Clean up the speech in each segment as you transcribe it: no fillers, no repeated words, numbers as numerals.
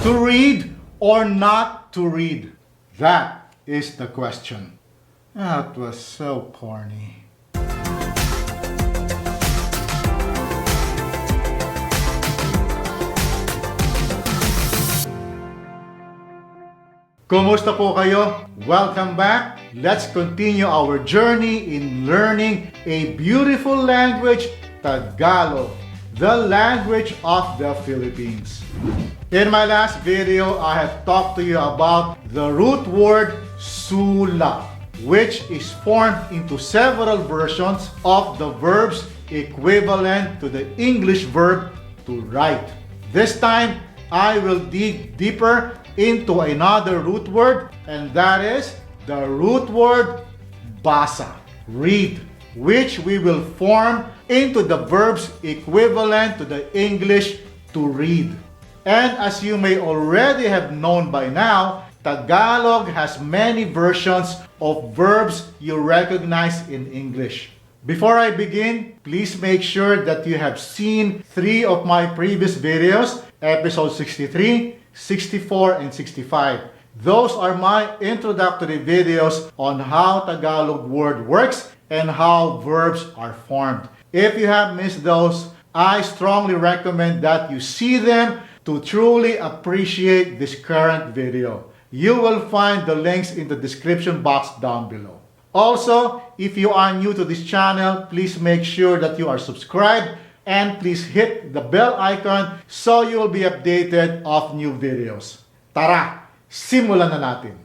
To read or not to read? That is the question. That was so corny. Kumusta po kayo? Welcome back. Let's continue our journey in learning a beautiful language, Tagalog, the language of the Philippines. In my last video, I have talked to you about the root word sula, which is formed into several versions of the verbs equivalent to the English verb to write. This time, I will dig deeper into another root word, and that is the root word basa, read, which we will form into the verbs equivalent to the English to read. And as you may already have known by now, Tagalog has many versions of verbs you recognize in English. Before I begin, please make sure that you have seen 3 of my previous videos, episode 63, 64, and 65. Those are my introductory videos on how Tagalog word works and how verbs are formed. If you have missed those, I strongly recommend that you see them to truly appreciate this current video. You will find the links in the description box down below. Also, if you are new to this channel, please make sure that you are subscribed and please hit the bell icon so you will be updated of new videos. Tara, simulan na natin.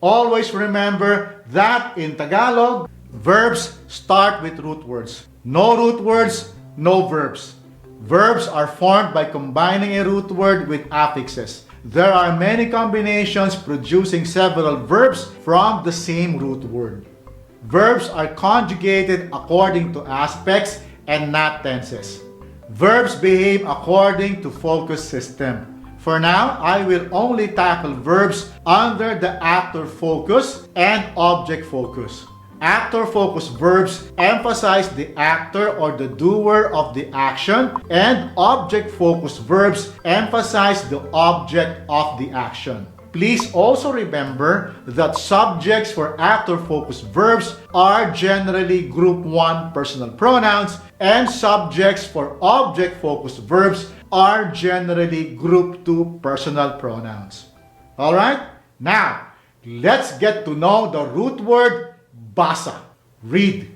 Always remember that in Tagalog, verbs start with root words. No root words, no verbs. Verbs are formed by combining a root word with affixes. There are many combinations producing several verbs from the same root word. Verbs are conjugated according to aspects and not tenses. Verbs behave according to focus system. For now, I will only tackle verbs under the actor focus and object focus. Actor focus verbs emphasize the actor or the doer of the action, and object focus verbs emphasize the object of the action. Please also remember that subjects for actor-focused verbs are generally group 1 personal pronouns, and subjects for object-focused verbs are generally group 2 personal pronouns. Alright? Now, let's get to know the root word basa, read.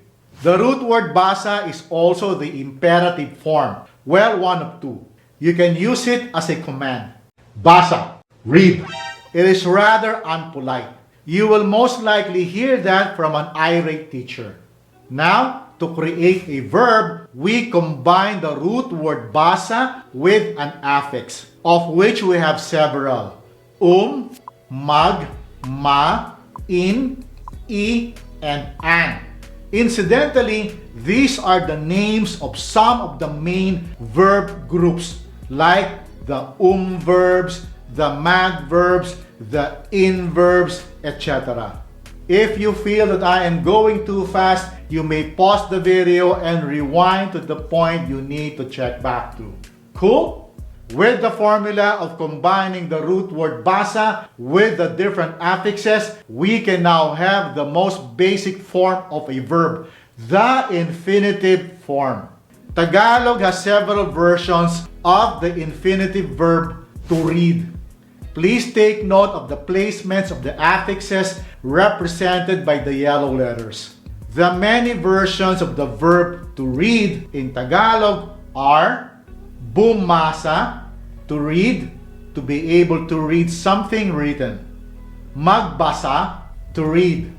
The root word basa is also the imperative form. Well, one of two. You can use it as a command. Basa, read. It is rather unpolite. You will most likely hear that from an irate teacher. Now, to create a verb, we combine the root word basa with an affix, of which we have several. Mag, ma, in, e, and an. Incidentally, these are the names of some of the main verb groups, like the verbs, the mag verbs, the in verbs, etc. If you feel that I am going too fast, you may pause the video and rewind to the point you need to check back to. Cool? With the formula of combining the root word basa with the different affixes, we can now have the most basic form of a verb, the infinitive form. Tagalog has several versions of the infinitive verb to read. Please take note of the placements of the affixes represented by the yellow letters. The many versions of the verb to read in Tagalog are BUMASA, to read, to be able to read something written. MAGBASA, to read.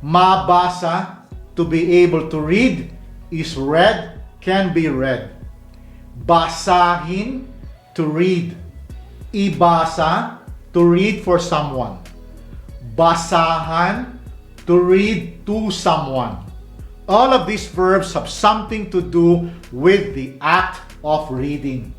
MABASA, to be able to read, is read, can be read. BASAHIN, to read. IBASA, to read for someone. BASAHAN, to read to someone. All of these verbs have something to do with the act of reading.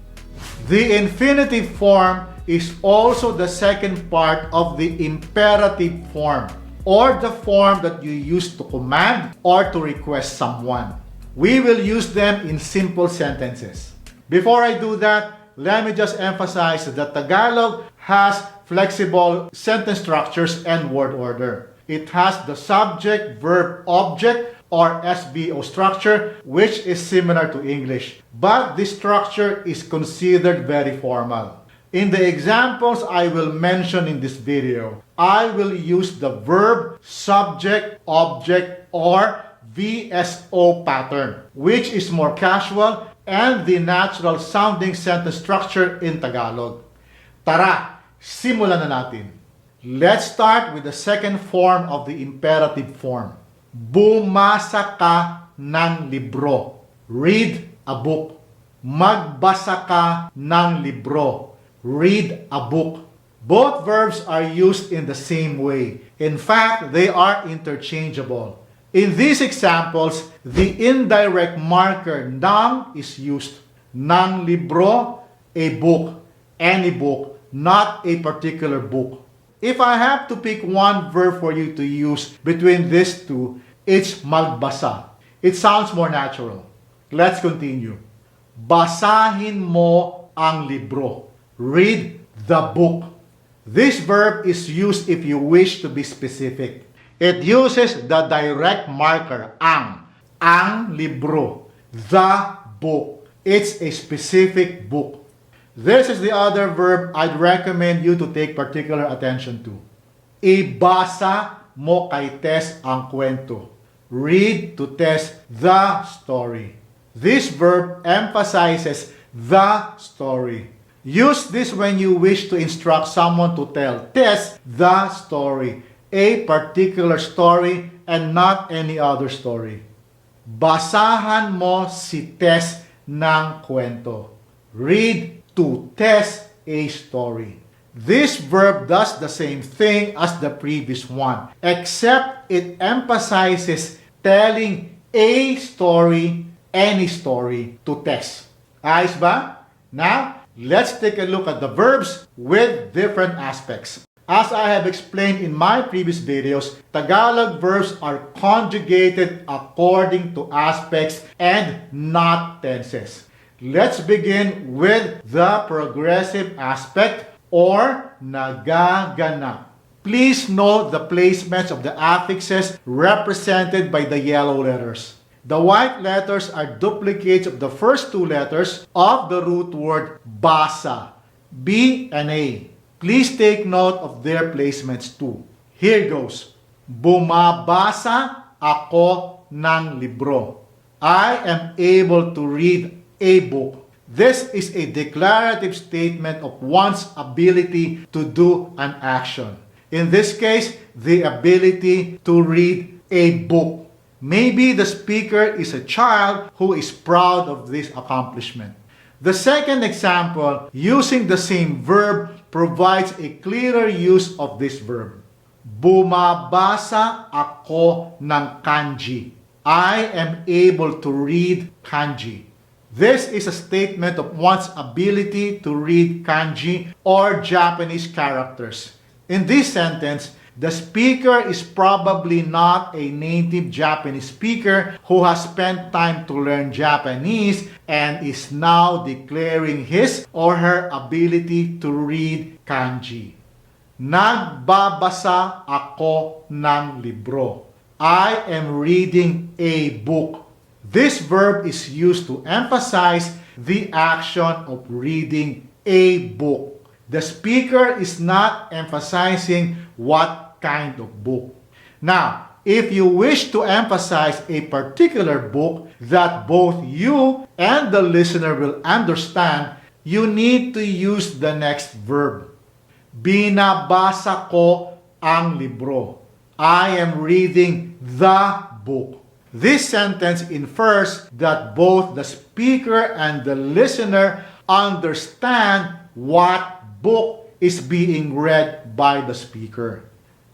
The infinitive form is also the second part of the imperative form, or the form that you use to command or to request someone. We will use them in simple sentences. Before I do that, let me just emphasize that Tagalog has flexible sentence structures and word order. It has the subject, verb, object, or SVO structure, which is similar to English. But this structure is considered very formal. In the examples I will mention in this video, I will use the verb, subject, object, or VSO pattern, which is more casual and the natural sounding sentence structure in Tagalog. Tara, simulan na natin. Let's start with the second form of the imperative form. Bumasa ka ng libro. Read a book. Magbasa ka ng libro. Read a book. Both verbs are used in the same way. In fact, they are interchangeable. In these examples, the indirect marker ng is used. Ng libro, a book. Any book, not a particular book. If I have to pick one verb for you to use between these two, it's magbasa. It sounds more natural. Let's continue. Basahin mo ang libro. Read the book. This verb is used if you wish to be specific. It uses the direct marker ang libro, the book. It's a specific book. This is the other verb I'd recommend you to take particular attention to. Ibasa mo kay Tess ang kwento. Read to Tess the story. This verb emphasizes the story. Use this when you wish to instruct someone to tell Tess the story, a particular story and not any other story. Basahan mo si Tess ng kwento. Read to Tess a story. This verb does the same thing as the previous one, except it emphasizes telling a story, any story, to Tess. Ayos ba? Now, let's take a look at the verbs with different aspects. As I have explained in my previous videos, Tagalog verbs are conjugated according to aspects and not tenses. Let's begin with the progressive aspect or nagaganap. Please note the placements of the affixes represented by the yellow letters. The white letters are duplicates of the first two letters of the root word basa, B and A. Please take note of their placements too. Here goes. Bumabasa ako ng libro. I am able to read a book. This is a declarative statement of one's ability to do an action. In this case, the ability to read a book. Maybe the speaker is a child who is proud of this accomplishment. The second example, using the same verb, provides a clearer use of this verb. Bumabasa ako ng kanji. I am able to read kanji. This is a statement of one's ability to read kanji or Japanese characters. In this sentence, the speaker is probably not a native Japanese speaker who has spent time to learn Japanese and is now declaring his or her ability to read kanji. Nagbabasa ako ng libro. I am reading a book. This verb is used to emphasize the action of reading a book. The speaker is not emphasizing what kind of book. Now, if you wish to emphasize a particular book that both you and the listener will understand, you need to use the next verb. Binabasa ko ang libro. I am reading the book. This sentence infers that both the speaker and the listener understand what book is being read by the speaker.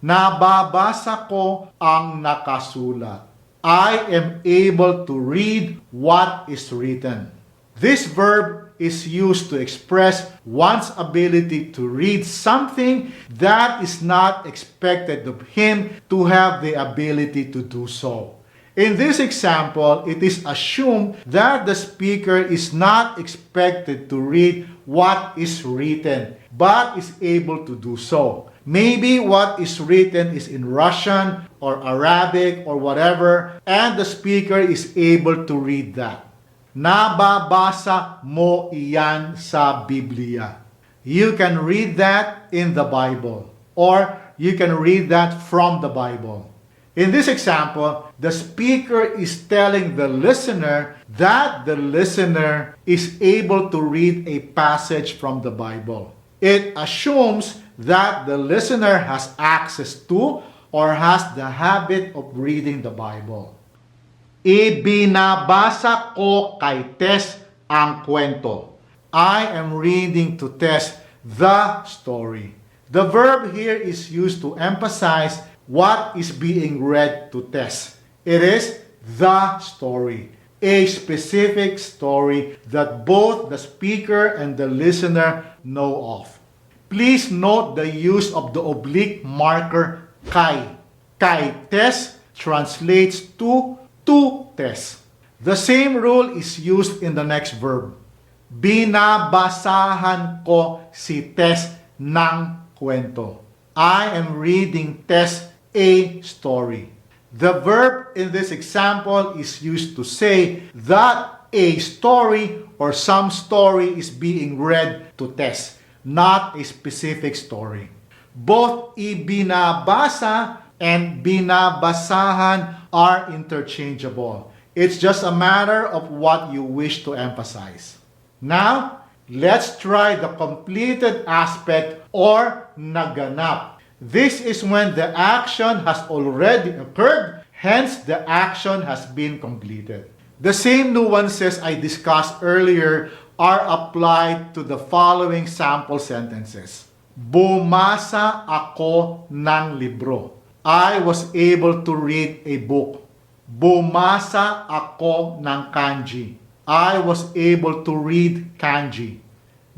Nababasa ko ang nakasulat. I am able to read what is written. This verb is used to express one's ability to read something that is not expected of him to have the ability to do so. In this example, it is assumed that the speaker is not expected to read what is written, but is able to do so. Maybe what is written is in Russian or Arabic or whatever, and the speaker is able to read that. Nababasa mo iyan sa Biblia. You can read that in the Bible, or you can read that from the Bible. In this example, the speaker is telling the listener that the listener is able to read a passage from the Bible. It assumes that the listener has access to or has the habit of reading the Bible. Ibinabasa ko kay Tess ang kwento. I am reading to Tess the story. The verb here is used to emphasize what is being read to Tess. It is the story, a specific story that both the speaker and the listener know of. Please note the use of the oblique marker kay. Kay Tess translates to Tess. The same rule is used in the next verb. Binabasahan ko si Tess ng kwento. I am reading Tess a story. The verb in this example is used to say that a story or some story is being read to Tess, not a specific story. Both ibinabasa and binabasahan are interchangeable. It's just a matter of what you wish to emphasize. Now, let's try the completed aspect or naganap. This is when the action has already occurred, hence the action has been completed. The same nuances I discussed earlier are applied to the following sample sentences. Bumasa ako ng libro. I was able to read a book. Bumasa ako ng kanji. I was able to read kanji.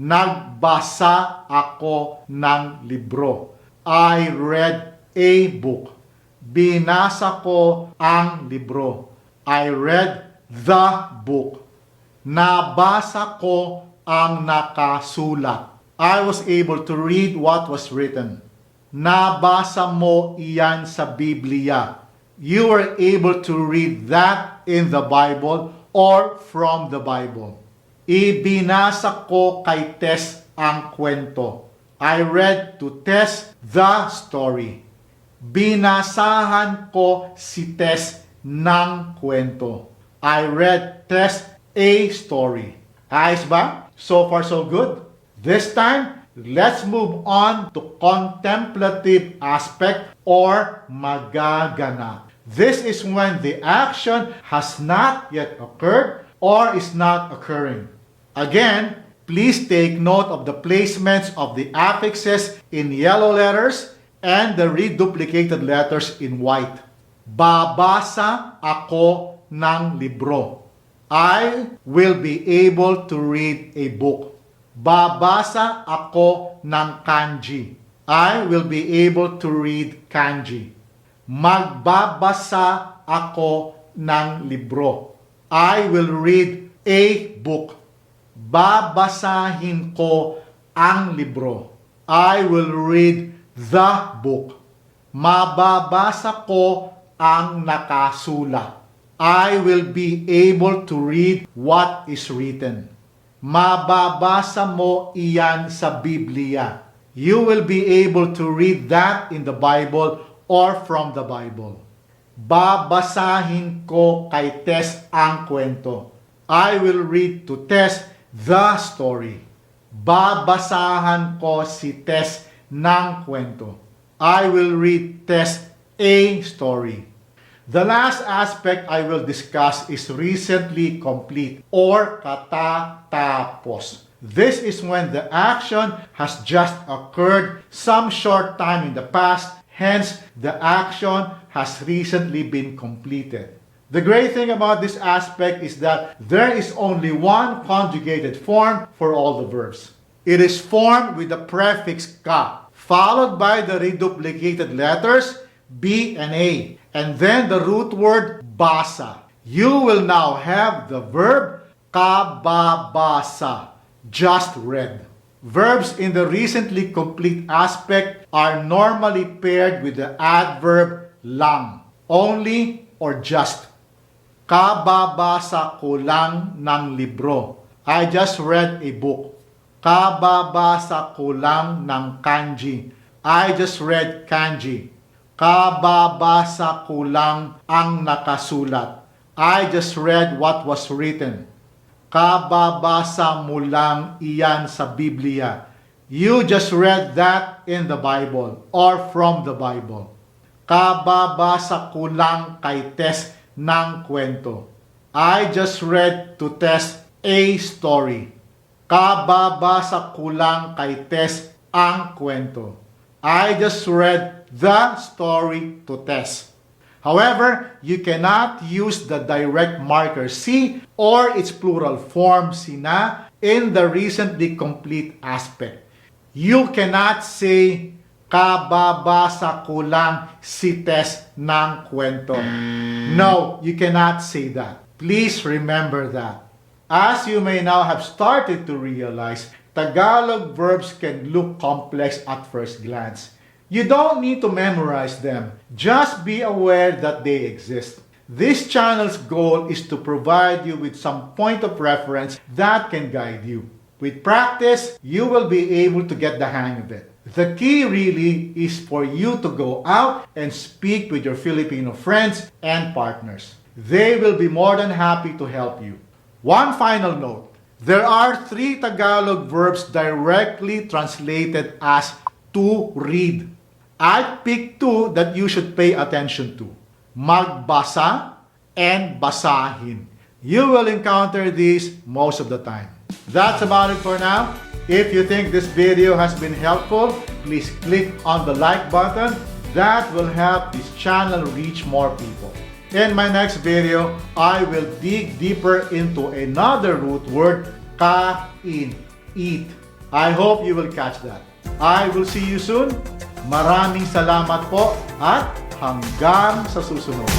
Nagbasa ako ng libro. I read a book. Binasa ko ang libro. I read the book. Nabasa ko ang nakasulat. I was able to read what was written. Nabasa mo iyan sa Biblia. You were able to read that in the Bible or from the Bible. Ibinasa ko kay Tess ang kwento. I read to Tess the story. Binasahan ko si Tess ng kwento. I read Tess a story. Ayos ba? So far so good. This time, let's move on to contemplative aspect or magaganap. This is when the action has not yet occurred or is not occurring. Again, please take note of the placements of the affixes in yellow letters and the reduplicated letters in white. Babasa ako ng libro. I will be able to read a book. Babasa ako ng kanji. I will be able to read kanji. Magbabasa ako ng libro. I will read a book. Babasahin ko ang libro. I will read the book. Mababasa ko ang nakasulat. I will be able to read what is written. Mababasa mo iyan sa Biblia. You will be able to read that in the Bible or from the Bible. Babasahin ko kay Tess ang kwento. I will read to Tess the story. Babasahan ko si Tess ng kwento. I will read Tess a story. The last aspect I will discuss is recently complete or katatapos. This is when the action has just occurred some short time in the past, hence the action has recently been completed. The great thing about this aspect is that there is only one conjugated form for all the verbs. It is formed with the prefix ka, followed by the reduplicated letters B and A, and then the root word basa. You will now have the verb kababasa, just read. Verbs in the recently complete aspect are normally paired with the adverb lang, only or just. Kababasa ko lang ng libro. I just read a book. Kababasa ko lang ng kanji. I just read kanji. Kababasa ko lang ang nakasulat. I just read what was written. Kababasa mo lang iyan sa Biblia. You just read that in the Bible or from the Bible. Kababasa ko lang kay Tess ng kwento. I just read to Tess a story. Kababasa ko lang kay Tess ang kwento. I just read the story to Tess. However, you cannot use the direct marker si or its plural form sina in the recently complete aspect. You cannot say, kababasa ko lang si Tess ng kwento. No, you cannot say that. Please remember that. As you may now have started to realize, Tagalog verbs can look complex at first glance. You don't need to memorize them. Just be aware that they exist. This channel's goal is to provide you with some point of reference that can guide you. With practice, you will be able to get the hang of it. The key really is for you to go out and speak with your Filipino friends and partners. They will be more than happy to help you. One final note. There are 3 Tagalog verbs directly translated as to read. I picked 2 that you should pay attention to. MAGBASA and BASAHIN. You will encounter these most of the time. That's about it for now. If you think this video has been helpful, please click on the like button. That will help this channel reach more people. In my next video, I will dig deeper into another root word, kain, eat. I hope you will catch that. I will see you soon. Maraming salamat po at hanggang sa susunod.